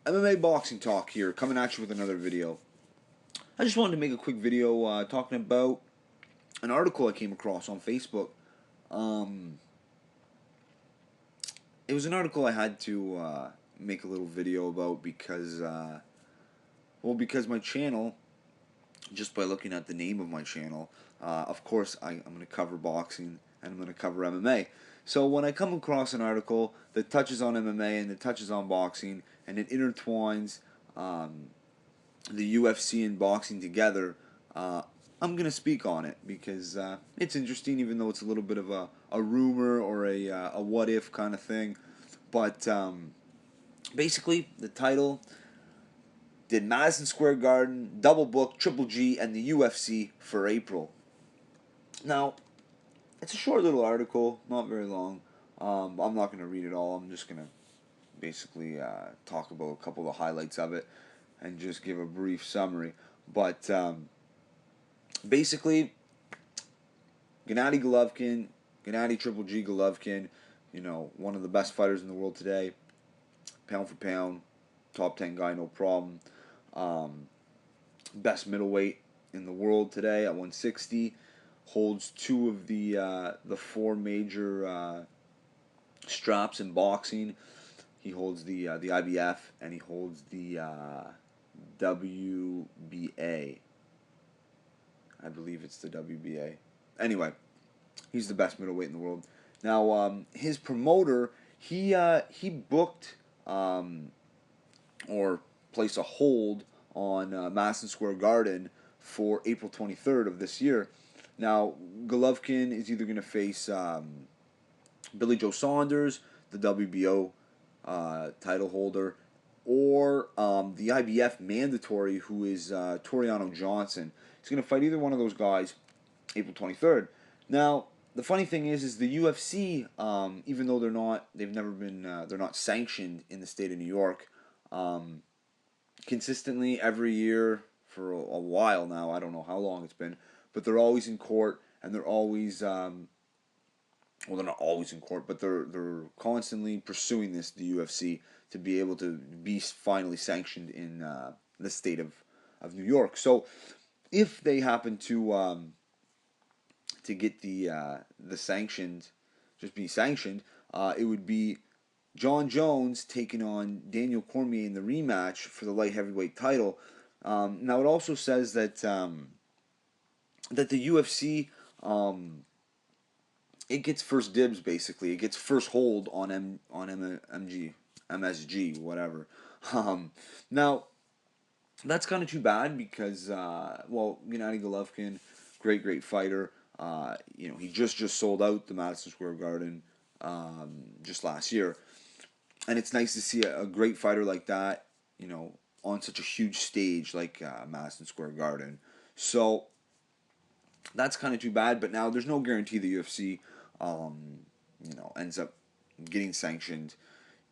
MMA boxing talk here, coming at you with another video. I just wanted to make a quick video talking about an article I came across on Facebook. Um, it was an article I had to make a little video about because my channel, just by looking at the name of my channel, of course I'm going to cover boxing and I'm going to cover MMA. So when I come across an article that touches on MMA and that touches on boxing and it intertwines the UFC and boxing together, I'm going to speak on it because it's interesting, even though it's a little bit of a rumor or a what if kind of thing. But basically, the title: did Madison Square Garden double book Triple G and the UFC for April? Now, it's a short little article, not very long. I'm not going to read it all. I'm just going to basically talk about a couple of the highlights of it and just give a brief summary. But basically, Gennady Golovkin, Gennady Triple G Golovkin, one of the best fighters in the world today, pound for pound, top 10 guy, no problem. Best middleweight in the world today at 160, holds two of the four major straps in boxing. He holds the IBF and he holds the WBA. I believe it's the WBA. Anyway, he's the best middleweight in the world. Now, his promoter, he booked or placed a hold on Madison Square Garden for April 23rd of this year. Now, Golovkin is either going to face Billy Joe Saunders, the WBO title holder, or the IBF mandatory, who is Toriano Johnson. He's going to fight either one of those guys April 23rd. Now, the funny thing is the UFC, even though they're not sanctioned in the state of New York, consistently every year for a while now, I don't know how long it's been, but they're always in court, and they're always, well, they're not always in court, but they're constantly pursuing the UFC, to be able to be finally sanctioned in the state of New York. So if they happen to get the sanctioned, just be sanctioned, it would be John Jones taking on Daniel Cormier in the rematch for the light heavyweight title. Now it also says that that the UFC, it gets first dibs, basically. It gets first hold on MSG, whatever. Now that's kind of too bad because well, Gennady Golovkin, great fighter. He just sold out the Madison Square Garden just last year, and it's nice to see a great fighter like that, on such a huge stage like Madison Square Garden. So that's kind of too bad. But now there's no guarantee the UFC, ends up getting sanctioned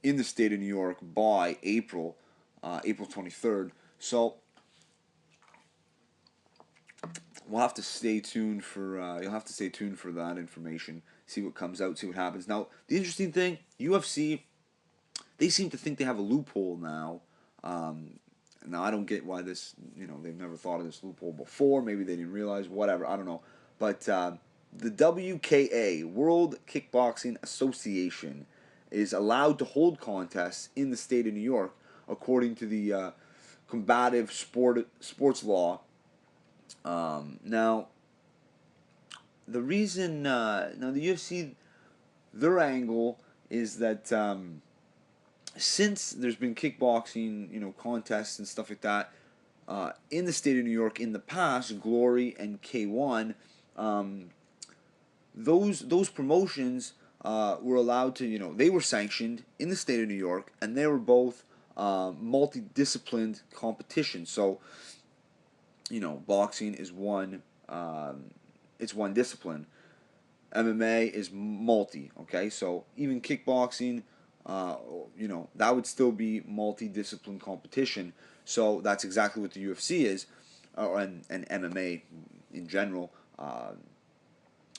in the state of New York by April 23rd. So we'll have to stay tuned for. You'll have to stay tuned for that information. See what comes out. See what happens. Now, the interesting thing, UFC, they seem to think they have a loophole now. Now, I don't get why this. They've never thought of this loophole before. Maybe they didn't realize. Whatever. I don't know. But the WKA, World Kickboxing Association, is allowed to hold contests in the state of New York, according to the combative sports law. Now, the reason, now the UFC, their angle is that since there's been kickboxing, contests and stuff like that in the state of New York in the past, Glory and K1, those promotions were allowed to, they were sanctioned in the state of New York, and they were both multi-disciplined competitions. So, boxing is one, it's one discipline. MMA is multi, okay? So even kickboxing, that would still be multi-discipline competition. So that's exactly what the UFC is, and MMA in general.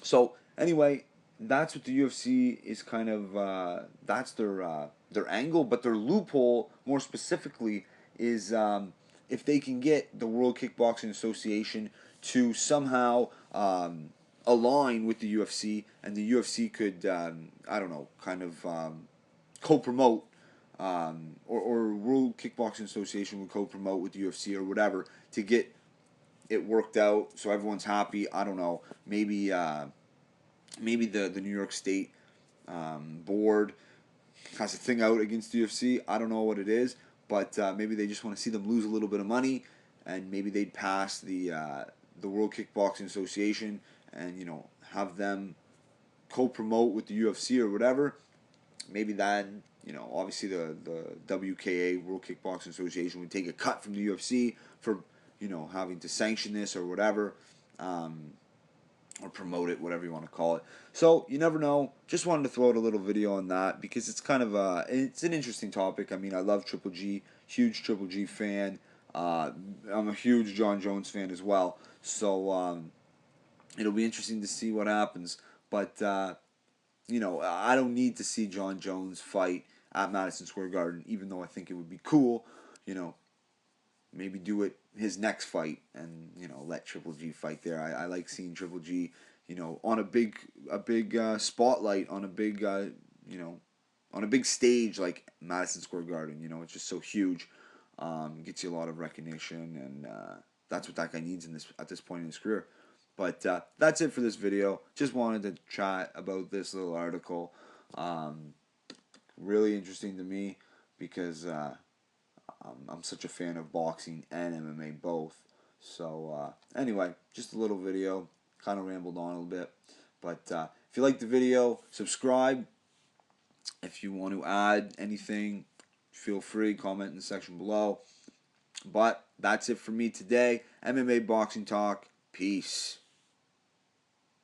So anyway, that's what the UFC is kind of, that's their their angle, but their loophole more specifically is if they can get the World Kickboxing Association to somehow align with the UFC, and the UFC could I don't know, kind of co-promote, or World Kickboxing Association would co-promote with the UFC or whatever to get it worked out so everyone's happy. I don't know. Maybe the New York State board has a thing out against the UFC. I don't know what it is, but maybe they just want to see them lose a little bit of money, and maybe they'd pass the World Kickboxing Association and have them co-promote with the UFC or whatever. Maybe that, obviously the WKA, World Kickboxing Association, would take a cut from the UFC for having to sanction this or whatever. Or promote it, whatever you want to call it. So you never know. Just wanted to throw out a little video on that because it's kind of it's an interesting topic. I mean, I love Triple G, huge Triple G fan. I'm a huge John Jones fan as well. So it'll be interesting to see what happens. But I don't need to see John Jones fight at Madison Square Garden, even though I think it would be cool. Maybe do it his next fight and let Triple G fight there. I like seeing Triple G on a big spotlight, on a big on a big stage like Madison Square Garden. It's just so huge. Gets you a lot of recognition, and that's what that guy needs at this point in his career. But that's it for this video. Just wanted to chat about this little article. Really interesting to me because I'm such a fan of boxing and MMA both. So anyway, just a little video. Kind of rambled on a little bit. But if you like the video, subscribe. If you want to add anything, feel free, comment in the section below. But that's it for me today. MMA Boxing Talk. Peace.